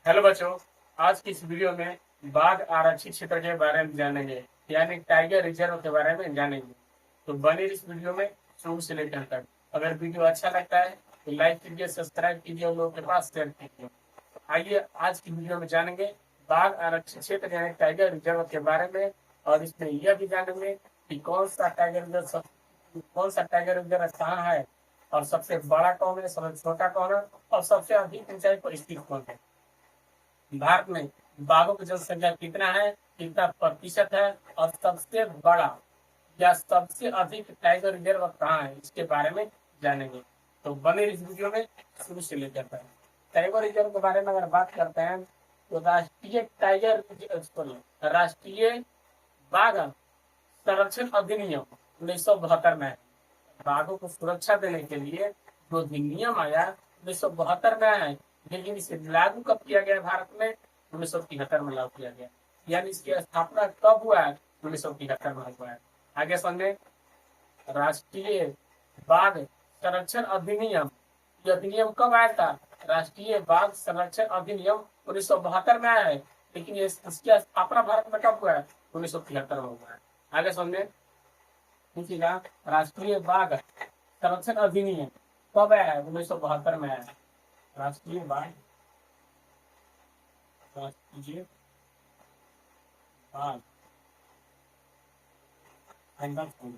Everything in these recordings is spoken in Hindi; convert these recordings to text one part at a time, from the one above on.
हेलो बच्चों। आज की इस वीडियो में बाघ आरक्षित क्षेत्र के बारे में जानेंगे, यानी टाइगर रिजर्व के बारे में जानेंगे। तो बने इस वीडियो में शुरू से लेकर अंत तक। अगर वीडियो अच्छा लगता है तो लाइक कीजिए, सब्सक्राइब कीजिए और लोगों के पास शेयर कीजिए। आइए आज की वीडियो में जानेंगे बाघ आरक्षित क्षेत्र यानी टाइगर रिजर्व के बारे में। और इसमें यह भी जानेंगे कि कौन सा टाइगर रिजर्व कहाँ है, और सबसे बड़ा कौन है, सबसे छोटा कौन है, और सबसे अधिक ऊंचाई पर स्थित कौन है। भारत में बाघों की जनसंख्या कितना है, कितना प्रतिशत है, और सबसे बड़ा या सबसे अधिक टाइगर रिजर्व कहाँ है, इसके बारे में जानेंगे। तो बने इस वीडियो में शुरू से लेकर तक। टाइगर रिजर्व के बारे में अगर बात करते हैं तो राष्ट्रीय बाघ संरक्षण अधिनियम 1972 में बाघों को सुरक्षा देने के लिए जो अधिनियम आया 1972 में है, लेकिन इसे लागू कब किया गया भारत में? 1973 में लागू किया गया। यानी इसकी स्थापना कब हुआ है? 1973 में हुआ है। आगे समझे। राष्ट्रीय बाघ संरक्षण अधिनियम, ये अधिनियम कब आया था? राष्ट्रीय बाघ संरक्षण अधिनियम 1972 में आया है, लेकिन इसकी स्थापना भारत में कब हुआ है? 1973 में हुआ है। आगे समझे। पूछेगा राष्ट्रीय बाघ संरक्षण अधिनियम कब आया है? 1972 में आया है। राष्ट्रीय बाघ राष्ट्रीय बाघ संरक्षण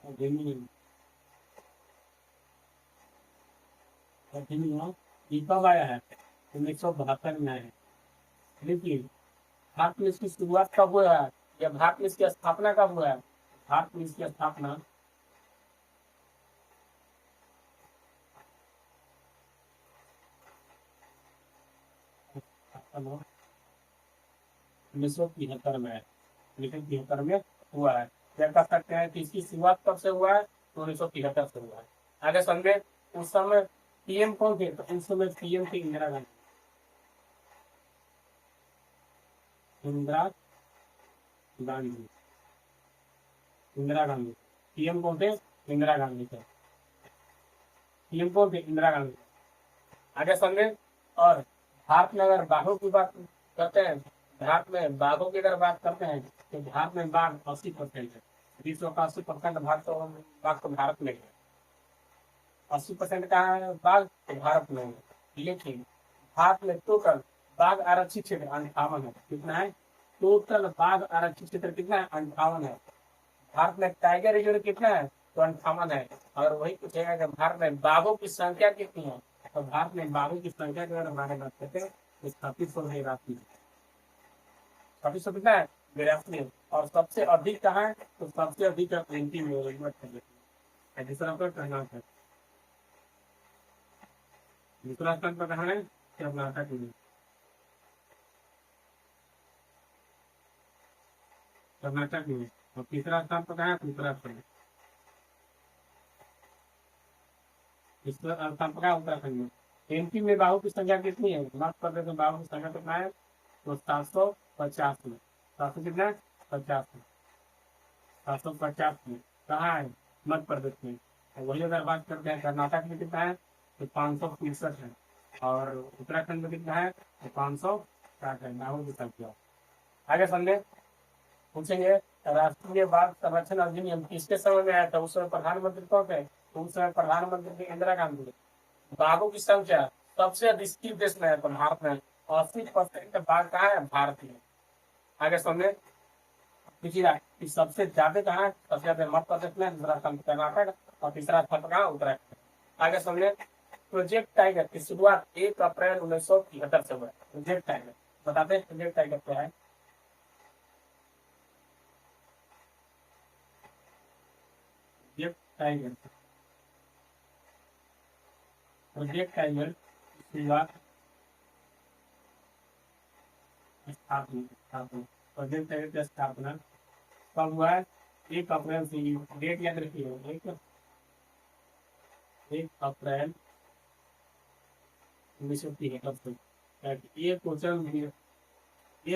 अधिनियम अधिनियम ये कब आया है? 1972 में आया है। लेकिन भारत में इसकी शुरुआत कब हुआ है, या भारत में इसकी स्थापना कब हुआ है? भारत में इसकी स्थापना 1973 में है। 1973 में हुआ है। क्या कह सकते हैं कि इसकी शुरुआत कब से हुआ है? 1973 से हुआ है। आगे समझे। उस समय पीएम कौन थे? तो उस समय पीएम थे इंदिरा गांधी। इंदिरा गांधी इंदिरा गांधी पीएम कौन थे? इंदिरा गांधी थे। पीएम कौन थे? इंदिरा गांधी। आगे समझे। और भारत में अगर बाघों की बात करते हैं, भारत में बाघों की अगर बात करते हैं तो भारत में बाघ 80% है। विश्व का 80% बाघ तो भारत में है। 80% कहाँ है बाघ? तो भारत में है। लेकिन भारत में टोटल बाघ आरक्षित क्षेत्र 58 है। कितना है? टोटल बाघ आरक्षित क्षेत्र कितना है? 58 है। भारत में टाइगर रिजर्व कितना है? तो 58 है। और वही पूछेगा कि भारत में बाघों की संख्या कितनी है, तो भारत में बाघों की संख्या की अगर हमारे बात करते हैं तो 3600 कितना है? 82। और सबसे अधिक कहाँ है? तो सबसे अधिक एमपी में है। दूसरा पर कर्नाटक। दूसरा स्थान पर कहाँ है? कर्नाटक में। कर्नाटक में। और तीसरा स्थान पर कहाँ है? उत्तराखंड। तीसरा स्थान पर कहाँ है? उत्तराखंड में। एमपी में बाघों की संख्या कितनी है? मध्य प्रदेश में बाघों की संख्या कितना है? तो 750 में। 700 कितना है? 50 में। 750 में कहाँ है? मध्य प्रदेश में। और वही अगर बात करते हैं कर्नाटक में कितना है? तो 563 है। और उत्तराखंड में कितना है? तो 560 है बाघों की संख्या। आगे समझे। पूछेंगे राष्ट्रीय बाघ संरक्षण अधिनियम किसके समय में आया था? उस समय प्रधानमंत्री कौन थे? तो उस समय प्रधानमंत्री थे इंदिरा गांधी। बाघों की संख्या सबसे अधिक किस देश में है? तो भारत में। 80% बाघ कहाँ है? भारत में। आगे समझे। तीसरा कि सबसे ज्यादा कहाँ है? सबसे ज्यादा मध्य प्रदेश में, दूसरा स्थान कर्नाटक, और तीसरा स्थान कहाँ? उत्तराखंड। आगे समझे। प्रोजेक्ट टाइगर की शुरुआत 1 अप्रैल 1973 से हुआ है। प्रोजेक्ट टाइगर बताते हैं प्रोजेक्ट टाइगर क्या है। प्रोजेक्ट टाइगर प्रोजेक्ट टाइगर की शुरुआत स्थापना प्रोजेक्ट टाइगर की स्थापना कब हुआ है? 1 अप्रैल से। डेट याद रखिए। 1 अप्रैल 1973 से। ये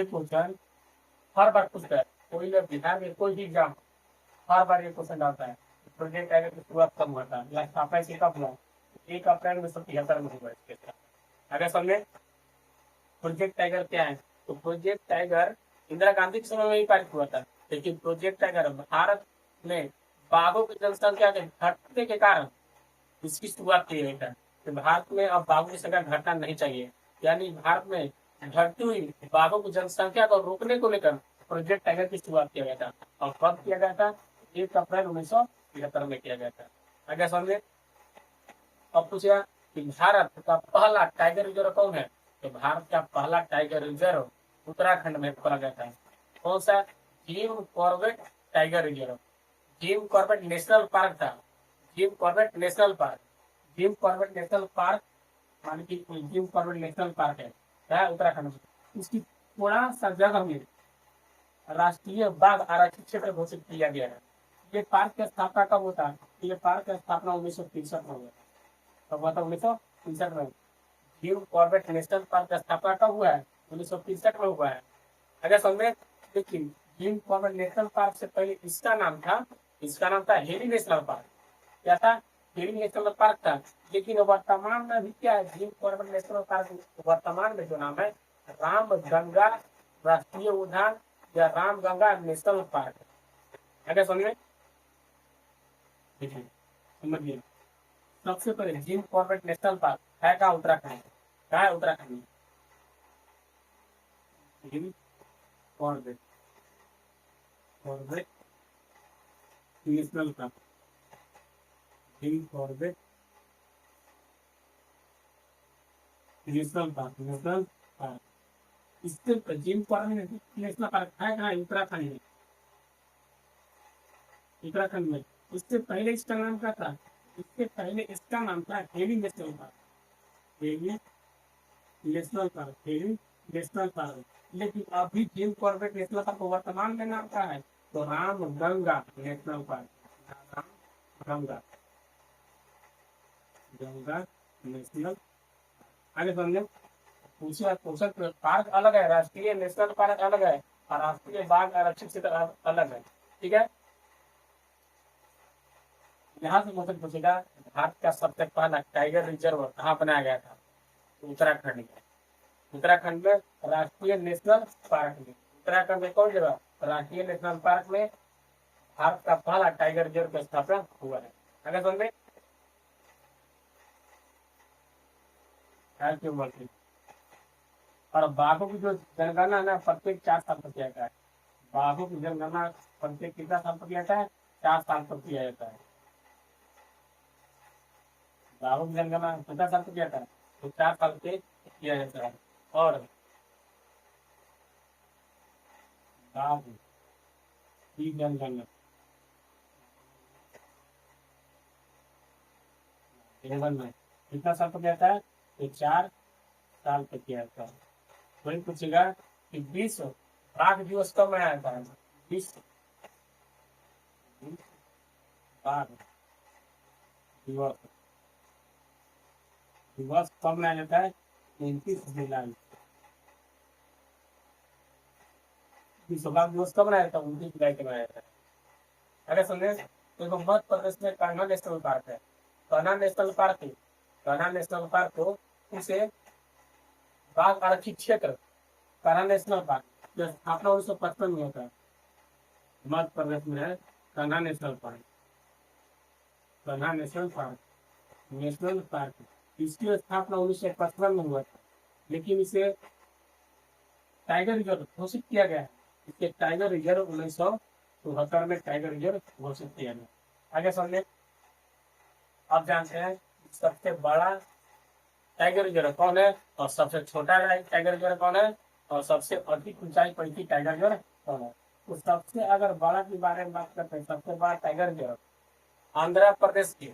क्वेश्चन हर बार पूछता है। कोई लोग बिहार में कोई भी एग्जाम हर बार ये क्वेश्चन आता है। प्रोजेक्ट टाइगर की शुरुआत कब हुआ था, या स्थापना से कब हुआ? 1 अप्रैल 1973 में हुआ इसके साथ। अगर समझे प्रोजेक्ट टाइगर क्या है, तो प्रोजेक्ट टाइगर इंदिरा गांधी के समय में ही पारित हुआ था, लेकिन प्रोजेक्ट टाइगर भारत में बाघों की जनसंख्या के घटने के कारण इसकी शुरुआत की गई था। तो भारत में अब बाघों की संख्या घटना नहीं चाहिए, यानी भारत में घटती हुई बाघों की जनसंख्या को रोकने को लेकर प्रोजेक्ट टाइगर की शुरुआत किया गया था। और कब किया गया था? 1 अप्रैल 1973 में किया गया था। आगे समझे। अब पूछा कि भारत का पहला टाइगर रिजर्व कौन है, तो भारत का पहला टाइगर रिजर्व उत्तराखंड में खोला गया था। कौन सा? Jim Corbett tiger reserve. Jim Corbett national park था। Jim Corbett national park. Jim Corbett national park मान की जिम कॉर्बेट नेशनल पार्क है क्या है उत्तराखंड में। इसकी थोड़ा सा जगह में राष्ट्रीय बाघ आरक्षित क्षेत्र घोषित किया गया है। ये पार्क की स्थापना कब होता है? ये पार्क की स्थापना 1963 में हुआ। कब हुआ था? 1963 में। जिम कॉर्बेट नेशनल पार्क का स्थापना कब हुआ है? 1963 में हुआ है। अगर समझे, लेकिन जिम कॉर्बेट नेशनल पार्क से पहले इसका नाम था हेरी नेशनल पार्क। क्या था? हेरी नेशनल पार्क था। लेकिन वर्तमान में भी क्या है? जिम कॉर्बेट नेशनल पार्क वर्तमान में जो नाम है राम गंगा राष्ट्रीय उद्यान या राम गंगा नेशनल पार्क। अगर समझे, समझिए सबसे पहले जिम कॉर्बेट नेशनल पार्क है कहाँ? उत्तराखंड। कहाँ है? उत्तराखंड में। Jim Corbett Corbett national park. Jim Corbett national park. इससे जिम कॉर्बेट नेशनल पार्क है कहाँ? उत्तराखंड में। उत्तराखंड में। इससे पहले इसका नाम क्या था? इससे पहले इसका नाम था heli national park. Heli national park. Heli national park. लेकिन अभी जिम कॉर्बेट नेशनल पार्क वर्तमान में नाम क्या है? तो Ram Ganga national park. Ram Ganga Ganga national. आगे समझे। पोषक पार्क अलग है, राष्ट्रीय नेशनल पार्क अलग है, और राष्ट्रीय बाघ आरक्षित क्षेत्र अलग है। ठीक है। यहाँ से क्वेश्चन पूछेगा भारत का सबसे पहला टाइगर रिजर्व कहाँ बनाया गया था? उत्तराखंड में। उत्तराखंड में राष्ट्रीय नेशनल पार्क में। उत्तराखंड में कौन जगह? राष्ट्रीय नेशनल पार्क में भारत का पहला टाइगर रिजर्व की स्थापना हुआ है। अगर समझे क्यों बोलते। और बाघों की जो जनगणना है ना प्रत्येक 4 साल पर किया जाता है। बाघों की जनगणना प्रत्येक कितना साल पर किया जाता है? 4 साल पर किया जाता है। बाघों की जनगणना कितना साल पर किया जाता है? तो 4 साल पे किया जाता है। और बाघ की जनगणना कितना साल पर किया जाता है? तो 4 साल पर किया जाता है। वही पूछेगा कि विश्व बाघ दिवस कब मनाया जाता है? विश्व बाघ दिवस दिवस कब मनाया जाता है? 29 जुलाई। विश्व बाघ दिवस कब मनाया जाता है? 29 जुलाई को मनाया जाता है। अरे समझे। देखो मध्य प्रदेश में कान्हा नेशनल पार्क है। Kanha national park Kanha national park को उसे बाघ आरक्षित क्षेत्र कान्हा नेशनल पार्क जो स्थापना 1955 में होता है। मध्य प्रदेश में है Kanha national park. Kanha national park इसकी स्थापना 1955 में हुआ था, लेकिन इसे टाइगर रिजर्व घोषित किया गया है। इसके टाइगर रिजर्व 1972 में टाइगर रिजर्व घोषित किया गया। आगे समझे। अब जानते हैं सबसे बड़ा टाइगर रिजर्व कौन है और सबसे छोटा टाइगर रिजर्व कौन है और सबसे अधिक ऊंचाई पर टाइगर रिजर्व कौन है। तो सबसे अगर बड़ा के बारे में बात करते हैं, सबसे बड़ा टाइगर रिजर्व आंध्र प्रदेश के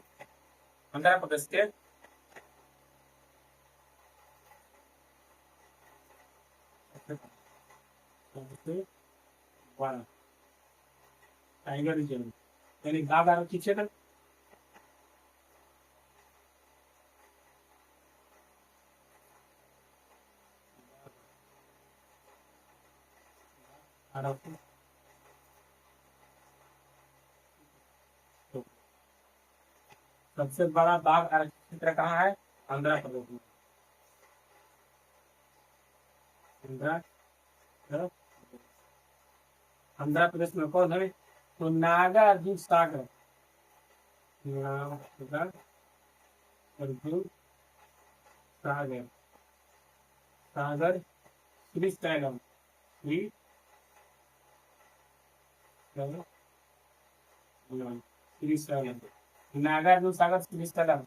सबसे बड़ा टाइगर रिजर्व यानी बाघ आरक्षित क्षेत्र सबसे बड़ा बाघ आरक्षित क्षेत्र कहाँ है? आंध्र प्रदेश में। आंध्र प्रदेश में कौन है? तो नागार्जुन सागर, नागार्जुन सागर, सागर श्रीशैलम, श्रीशैलम, नागार्जुन सागर श्रीशैलम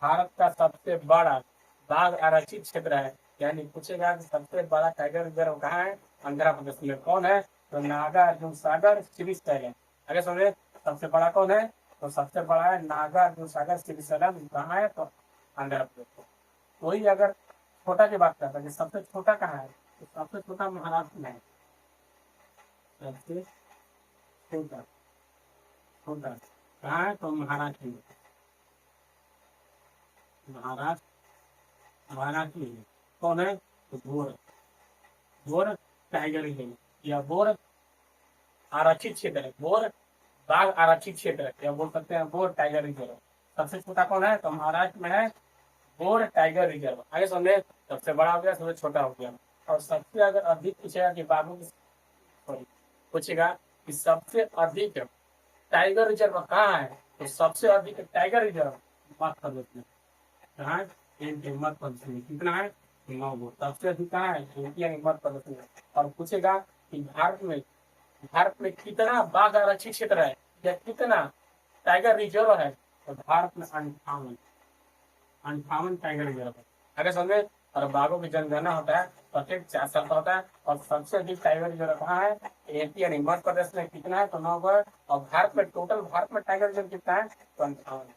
भारत का सबसे बड़ा बाघ आरक्षित क्षेत्र है। यानी पूछेगा कि सबसे बड़ा टाइगर रिजर्व कहाँ है? आंध्र प्रदेश में। कौन है? तो नागार्जुन सागर श्रीशैलम। आगे समझे, सबसे बड़ा कौन है? तो सबसे बड़ा है नागार्जुन सागर श्रीशैलम, कहाँ है? तो आंध्र प्रदेश। वही अगर छोटा की बात करता है, सबसे छोटा कहाँ है? तो सबसे छोटा महाराष्ट्र में है। सबसे छोटा छोटा कहाँ है? तो महाराष्ट्र में। महाराष्ट्र में कौन है? तो बोर टाइगर रिजर्व या बोर आरक्षित क्षेत्र है। बोर बाघ आरक्षित क्षेत्र है, या बोल सकते हैं बोर टाइगर रिजर्व। सबसे छोटा कौन है? तो महाराष्ट्र में है बोर टाइगर रिजर्व। आगे समझे, सबसे बड़ा हो गया, सबसे छोटा हो गया। और सबसे अगर अधिक पूछेगा कि बाघों की पूछेगा कि सबसे अधिक टाइगर रिजर्व कहाँ है? तो सबसे अधिक टाइगर रिजर्व मध्य प्रदेश में। कहाँ है? मध्य प्रदेश में। कितना है? 9 सबसे अधिक कहाँ है? मध्य प्रदेश में। और पूछेगा कि भारत में कितना बाघ आरक्षित क्षेत्र है या कितना टाइगर रिजर्व है? तो भारत में 58 टाइगर रिजर्व है। आगे समझे, और बाघों की जनगणना होता है प्रत्येक 4 साल का होता है। और सबसे अधिक टाइगर रिजर्व कहाँ है? एमपी यानी मध्य प्रदेश में। कितना है? तो 9। और भारत में टोटल भारत में टाइगर रिजर्व कितना है? तो 58।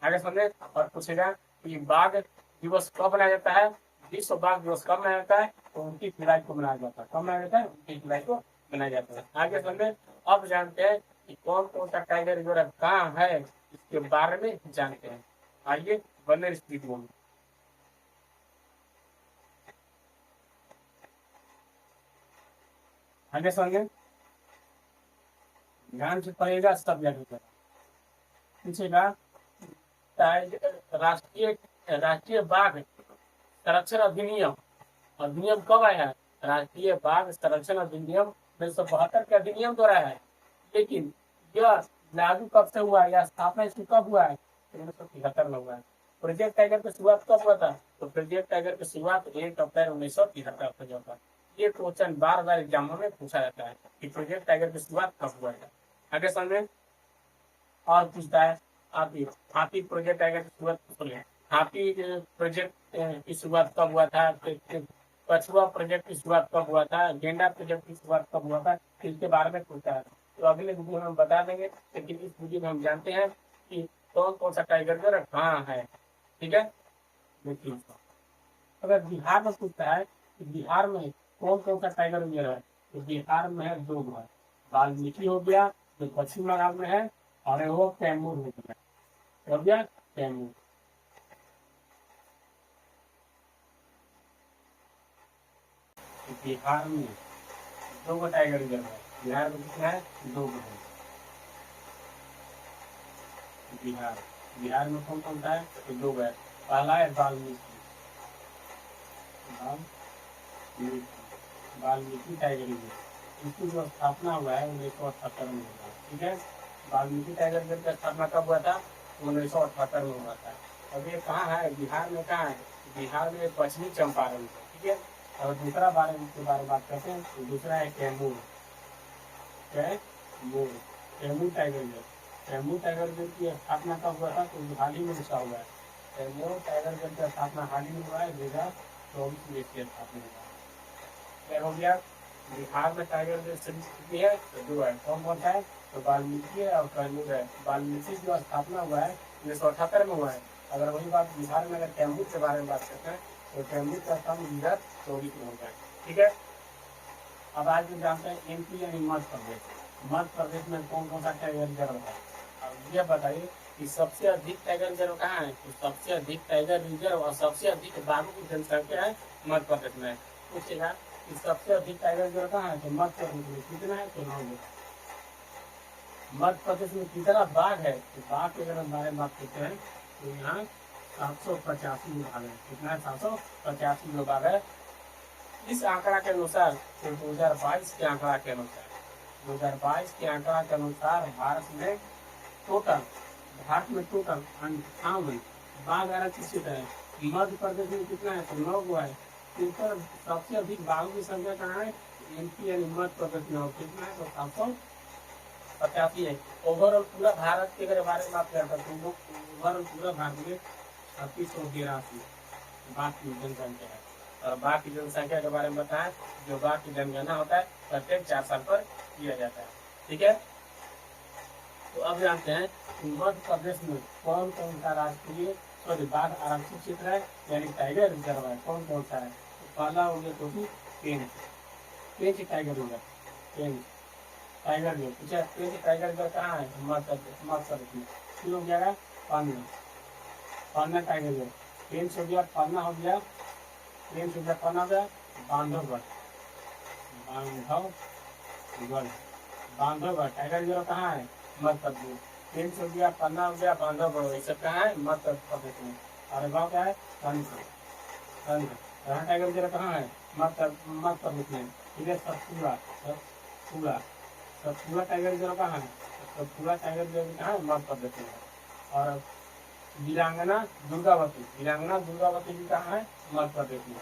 आगे समझे, और पूछेगा कि बाघ दिवस कब मनाया जाता है? विश्व बाघ दिवस कब मनाया जाता है? तो 29 जुलाई को मनाया जाता है। कब मनाया जाता है? 29 जुलाई को मनाया जाता है। आगे समझे, अब जानते हैं कि कौन कौन सा टाइगर रिजर्व कहाँ है, इसके बारे में जानते हैं। आइए बने स्पीड में। आगे समझे, ध्यान से पढ़ेगा, सब याद पूछेगा राष्ट्रीय बाघ संरक्षण अधिनियम कब आया है? राष्ट्रीय बाघ संरक्षण अधिनियम 1972 के अधिनियम द्वारा है। लेकिन यह लागू कब से हुआ है या स्थापना इसकी कब हुआ है? 1973 में हुआ है। प्रोजेक्ट टाइगर की शुरुआत कब हुआ था? तो प्रोजेक्ट टाइगर की शुरुआत 1 अप्रैल 1973 से हुआ था। ये क्वेश्चन बार एग्जामों में पूछा जाता है कि प्रोजेक्ट टाइगर की शुरुआत कब हुआ था। आगे समझे, और पूछता है हाथी प्रोजेक्ट टाइगर की शुरुआत, हाथी प्रोजेक्ट की शुरुआत कब हुआ था? कछुआ प्रोजेक्ट की शुरुआत कब हुआ था? गेंडा प्रोजेक्ट की शुरुआत कब हुआ था? इसके बारे में पूछता है। तो अगले वीडियो में हम बता देंगे, लेकिन इस वीडियो में हम जानते हैं कि कौन कौन सा टाइगर रिजर्व कहाँ है। ठीक है, देखिए, अगर बिहार में पूछता है कि बिहार में कौन कौन सा टाइगर रिजर्व है, तो बिहार में है 2 है। वाल्मीकि हो गया जो पश्चिम बंगाल में है, और वो कैमूर हो गया कैमूर। बिहार में 2 टाइगर रिजर्व है। बिहार में कितना है? 2 है। बिहार में कौन कौन सा है? तो 2 है। पहला है वाल्मीकि टाइगर रिजर्व। इसकी जो स्थापना हुआ है 1978 में हुआ। ठीक है, वाल्मीकि टाइगर रिजर्व की स्थापना कब हुआ था? 1978 में हुआ था। अब ये कहाँ है? बिहार में कहाँ है? बिहार में पश्चिमी चंपारण। ठीक है, और दूसरा बारे के बारे में बात करते हैं, तो दूसरा है Kaimur. Kaimur tiger reserve. Kaimur tiger reserve की स्थापना कब हुआ था? तो हाल ही में हुआ है। कैमूर टाइगर रिजर्व की स्थापना हाल ही में हुआ है, 2024 में इसकी स्थापना हुआ है। क्या हो गया? बिहार में टाइगर रिजर्व कितनी है? तो 2 है। कौन कौन सा है? तो वाल्मीकि है और कैमूर है। वाल्मीकि जो स्थापना हुआ है 1978 में हुआ है। अगर वही बात बिहार में अगर कैमूर के बारे में बात करते हैं, तो कैमूर का स्थान 2024 में होगा। ठीक है, अब आज भी जानते हैं एमपी यानी मध्य प्रदेश। मध्य प्रदेश में कौन कौन सा टाइगर रिजर्व है? अब ये बताइए कि सबसे अधिक टाइगर रिजर्व कहाँ है? तो सबसे अधिक टाइगर रिजर्व और सबसे अधिक बाघों की जनसंख्या है मध्य प्रदेश में। पूछेगा कि सबसे अधिक टाइगर रिजर्व कहाँ है? तो मध्य प्रदेश में। कितना है? तो 9। मध्य प्रदेश में कितना बाघ है? तो बाघ के अगर हम बारे में बात करते हैं, तो यहाँ 785 विभाग है। कितना है? 785 विभाग है। इस आंकड़ा के अनुसार 2022 के आंकड़ा के अनुसार 2022 के आंकड़ा के अनुसार भारत में टोटल 58 बाघ आरक्षित है। मध्य प्रदेश में कितना है? तो 9 गो है। इन पर सबसे अधिक बाघों की संख्या कहाँ है? एमपी यानी मध्य प्रदेश में। कितना है? तो 785 है। ओवरऑल पूरा भारत के अगर बारे में बात करता है तो ओवरऑल पूरा भारत में 3683 बाघ की जनसंख्या है। और बाघ की जनसंख्या के बारे में बताएं, जो बाघ की जनगणना होता है प्रत्येक 4 साल पर किया जाता है। ठीक है, तो अब जानते हैं मध्य प्रदेश में कौन कौन सा राष्ट्रीय बाघ आरक्षित क्षेत्र है यानी टाइगर रिजर्व है। कौन कौन सा है? तो पहला हो गया तो पेंच टाइगर रिजर्व, पेंच टाइगर रिजर्व। पूछा पेंच टाइगर रिजर्व कहाँ है? मध्य प्रदेश में। फिर हो गया पन्ना टाइगर रिजर्व। पेंच हो गया, पन्ना हो गया, पेंच हो गया, पन्ना हो गया, बांधवगढ़ टाइगर रिजर्व कहाँ है? मध्य प्रदेश। पेंच हो गया, पन्ना हो गया, बांधवगढ़, ये सब कहाँ है? मध्य प्रदेश में। और गाँव क्या है? टाइगर रिजर्व कहाँ है? मध्य प्रदेश में। ठीक है, सतपुड़ा टाइगर रिजर्व कहाँ है? सतपुड़ा टाइगर रिजर्व कहाँ है? मध्य प्रदेश में। और वीरांगना दुर्गावती जी कहाँ है? मध्य प्रदेश में।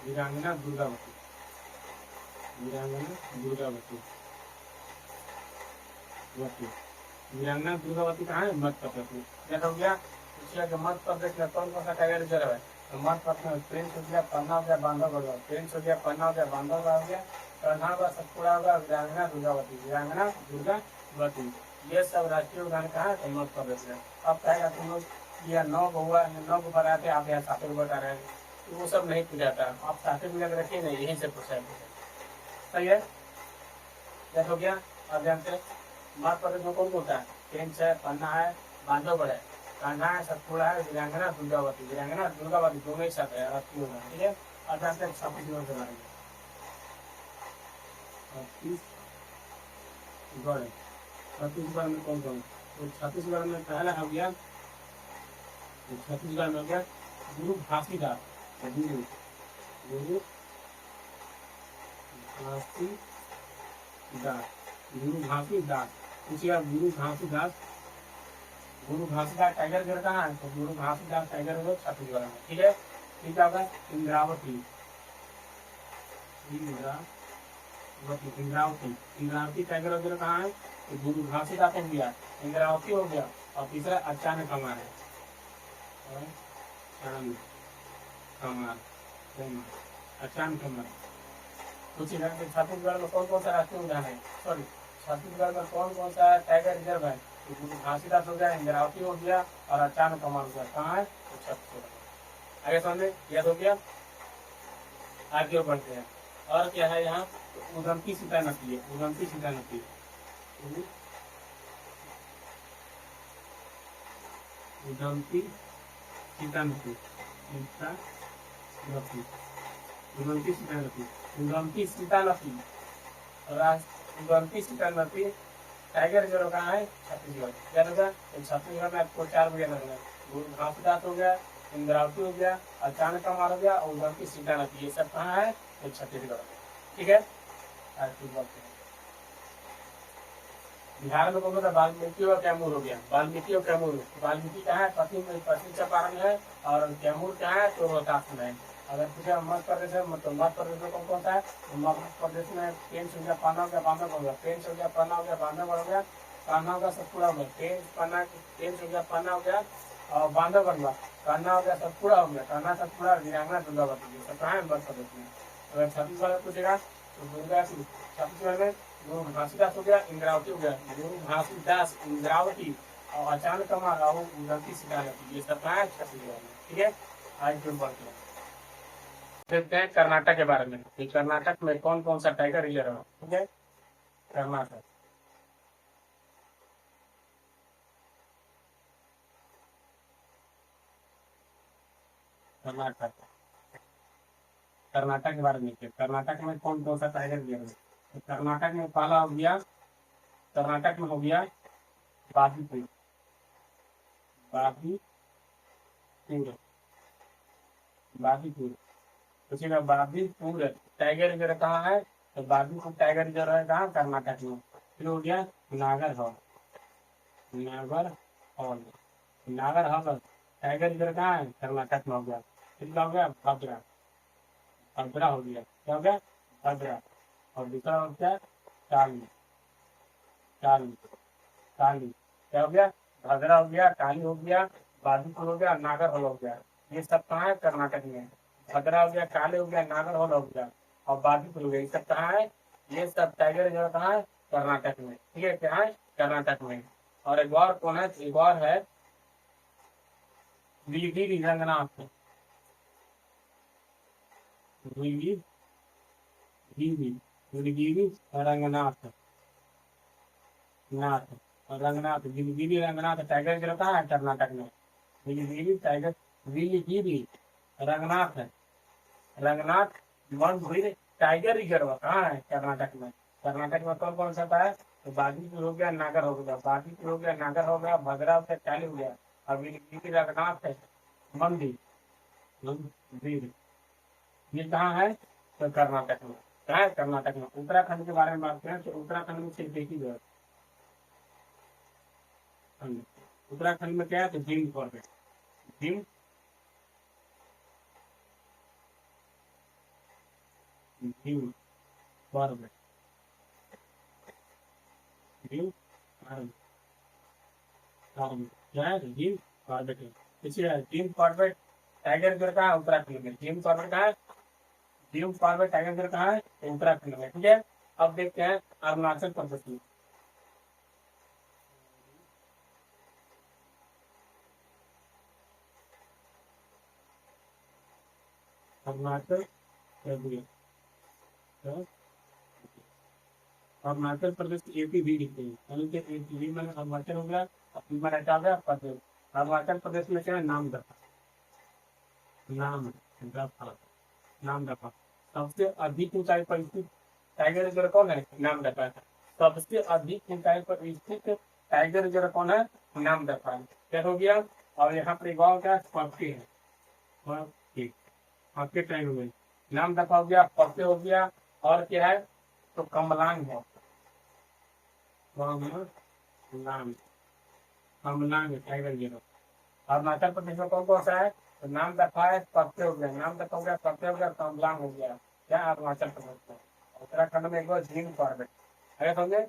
वीरांगना दुर्गावती कहाँ है? मध्य प्रदेश में। जैसा हो गया मध्य प्रदेश में कौन कौन सा टाइगर रिजर्व है? तो मध्य प्रदेश में पेंच हो गया, पन्ना हो गया, बांधवगढ़ हो गया, हो गया, कर्ना होगा, सतपुड़ा होगा, वीरांगना दुर्गावती, ये सब राष्ट्रीय उद्यान कहाँ है? तो मध्य प्रदेश में। अब कहेगा तुम लोग यह 9 गो बताते आप यहाँ 7 गो बता रहे हैं, तो वो सब नहीं पूछाता। आप 7 मिनट रखिए नहीं, यहीं से पूछा है। सही है, जैसे हो गया। अब जानते हैं मध्य प्रदेश में कौन कौन सा है? पेंच है, पन्ना है, बांधवगढ़ है, कान्हा है, सतपुड़ा है, वीरांगना दुर्गावती दोनों ही साथ है। ठीक है, अब जानते हैं छत्तीसगढ़ के बारे में। छत्तीसगढ़ में कौन कौन? तो छत्तीसगढ़ में पहला हो गया, छत्तीसगढ़ में हो गया गुरु घासीदास। गुरु घासीदास टाइगर रिजर्व कहाँ है? तो गुरु घासीदास टाइगर रिजर्व छत्तीसगढ़ में। ठीक है, ठीक है। इंद्रावती टाइगर रिजर्व कहाँ है? तो गुरु घासीदास हो गया, इंद्रावती हो गया, और तीसरा अचानक कमार है। अचानक कमार। कुछ इधर के छत्तीसगढ़ में कौन कौन सा राष्ट्रीय उद्यान है? सॉरी, छत्तीसगढ़ में कौन कौन सा टाइगर रिजर्व है? तो गुरु घासीदास हो गया, इंद्रावती हो गया, और अचानक कमार हो गया। कहाँ है? तो छत्तीसगढ़। आगे समझे, याद हो गया। आगे बढ़ते हैं। और क्या है यहाँ? तो उदंती सीता नदी है, टाइगर रिजर्व कहाँ है? छत्तीसगढ़। क्या लगा? छत्तीसगढ़ में आपको 4 बजे लगना है। गुरु घासीदास हो गया, इंद्रावती हो गया, अचानक कमार हो गया, और उदंती सीता नदी, ये सब कहाँ है? तो छत्तीसगढ़ में। ठीक है, बिहार में कौन सा? वाल्मीकि और कैमूर हो गया। वाल्मीकि कहाँ है? पश्चिम चंपारण है, और कैमूर कहाँ है? तो रोहतास में है। अगर पूछा मध्य प्रदेश है, तो मध्य प्रदेश में कौन कौन सा है? तो मध्य प्रदेश में पेंच हो गया, पन्ना हो गया, बांधवगढ़ हो गया, पेंच हो गया, पन्ना हो गया, बांधवगढ़ हो गया, कान्हा हो गया, सतपुड़ा हो गया, पेंच हो गया, पन्ना हो गया, और बांधवगढ़ हुआ, कान्हा हो गया, सतपुड़ा हो गया, कान्हा, सतपुड़ा, वीरांगना दुर्गावती, सब कहाँ है? मध्य प्रदेश में। अगर छत्तीसगढ़ में पूछेगा तो छत्तीसगढ़ में गुरु घासीदास हो गया, इंद्रावती हो गया, गुरु घासीदास, इंद्रावती, और अचानक कमार, और उदंती सीता नदी, ये सब कहाँ है? छत्तीसगढ़ में। ठीक है, आज फिर बढ़ते हैं, देखते हैं कर्नाटक के बारे में कि कर्नाटक में कौन कौन सा टाइगर रिजर्व है। ठीक है, कर्नाटक कर्नाटक के बारे में, कर्नाटक में कौन कौन सा टाइगर रिजर्व है? तो कर्नाटक में पहला हो गया, कर्नाटक में हो गया बादीपुर, बादीपुर, बादीपुर। पूछेगा बादीपुर टाइगर रिजर्व कहाँ है, तो बादीपुर टाइगर रिजर्व है कहाँ, कर्नाटक में। फिर हो गया नागर हॉल, नागर हॉल, नागर हॉल टाइगर रिजर्व कहाँ है, कर्नाटक में हो गया। फिर क्या हो गया, भद्रा, भद्रा हो गया, क्या हो गया, भद्रा। और दूसरा हो गया काली, काली, काली, क्या हो गया, भद्रा हो गया, काली हो गया, बादीपुर हो गया, नागर हॉल हो गया। ये सब कहाँ है, कर्नाटक में। भद्रा हो गया, काले हो गया, नागर हॉल हो गया और बादीपुर हो गया। ये सब कहाँ है, ये सब टाइगर रिजर्व कहाँ है, कर्नाटक में। ठीक है, क्या है, कर्नाटक में। और एक और कौन है, एक और है नीलगिरी रंगनाथ, नीलगिरी, नीलगिरी रंगनाथ, नाथ, रंगनाथ, नीलगिरी रंगनाथ टाइगर रिजर्व कहाँ है, कर्नाटक में। नीलगिरी टाइगर, नीलगिरी रंगनाथ है, रंगनाथ मनभीर टाइगर रिजर्व कहाँ है, कर्नाटक में। कर्नाटक में कौन कौन सा आता है, तो बादीपुर हो गया, नागर हो गया, बादीपुर हो गया, नागर हो गया, भद्रा हो गया, चाली हो गया। और नीलगिरी रंगनाथ है, मंदिर, मंदिर, ये कहाँ है, तो कर्नाटक में। कहाँ है, कर्नाटक में। उत्तराखंड के बारे में बात करें तो उत्तराखंड में सिर्फ एक ही जगह है। उत्तराखंड में क्या है, तो Jim Corbett, gym, Jim Corbett, Jim Corbett, क्या है, जिम कॉर्बेट है। इसलिए जिम कॉर्बेट टाइगर रिजर्व कहाँ है, उत्तराखंड में। जिम कॉर्बेट कहाँ है, जिम कॉर्बेट टाइगर रिजर्व कहाँ है, तो उत्तराखंड में। ठीक है, अब देखते हैं अरुणाचल प्रदेश में। अरुणाचल प्रदेश, अरुणाचल प्रदेश एपी भी लिखते हैं, यानी कि एपी में अरुणाचल हो गया, अपनी में हटा गया प्रदेश। अरुणाचल प्रदेश में क्या है, नाम दफा, नाम दफा, नाम दफा। सबसे अधिक ऊंचाई पर स्थित टाइगर रिजर्व कौन है, नाम दफा। सबसे अधिक ऊंचाई पर स्थित टाइगर रिजर्व कौन है, नाम दफा। क्या हो गया, और यहाँ पर एक और क्या, पक्के है, पक्के, पक्के टाइगर में नाम दफा हो गया, पक्के हो गया। और क्या है, तो कमलांग है, कमलांग, कमलांग टाइगर रिजर्व। अरुणाचल प्रदेश में कौन कौन सा है, तो नाम दफा है, पक्के हो गया, नाम दफा हो गया, पक्के हो गया, कमलांग हो गया। क्या, अरुणाचल प्रदेश में। उत्तराखंड में एक बार जिम कॉर्बेट है, समझे।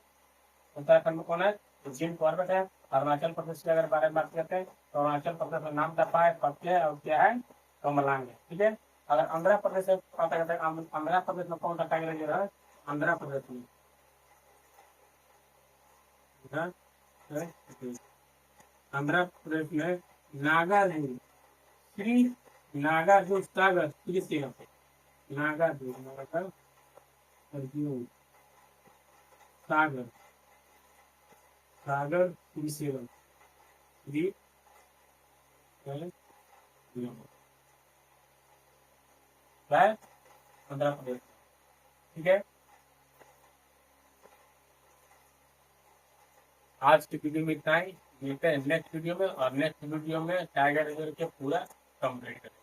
उत्तराखंड में कौन है, तो जिम कॉर्बेट है। अरुणाचल प्रदेश के अगर बारे में बात करते हैं तो अरुणाचल प्रदेश में नाम दफा है, पक्के है और क्या है, कमलांग है। ठीक है, अगर आंध्र प्रदेश से बात करते हैं, आंध्र प्रदेश में कौन सा टाइगर रिजर्व है, आंध्र प्रदेश में, आंध्र प्रदेश में नागार्जुन, श्री नागार्जुन सागर, श्री नागार्जुन, नागार्जुन सागर, सागर श्रीशैलम, श्री है आंध्र प्रदेश। ठीक है, आज की वीडियो में इतना ही, मिलते हैं नेक्स्ट वीडियो में। और नेक्स्ट वीडियो में टाइगर रिजर्व के पूरा कंप्लीट करें।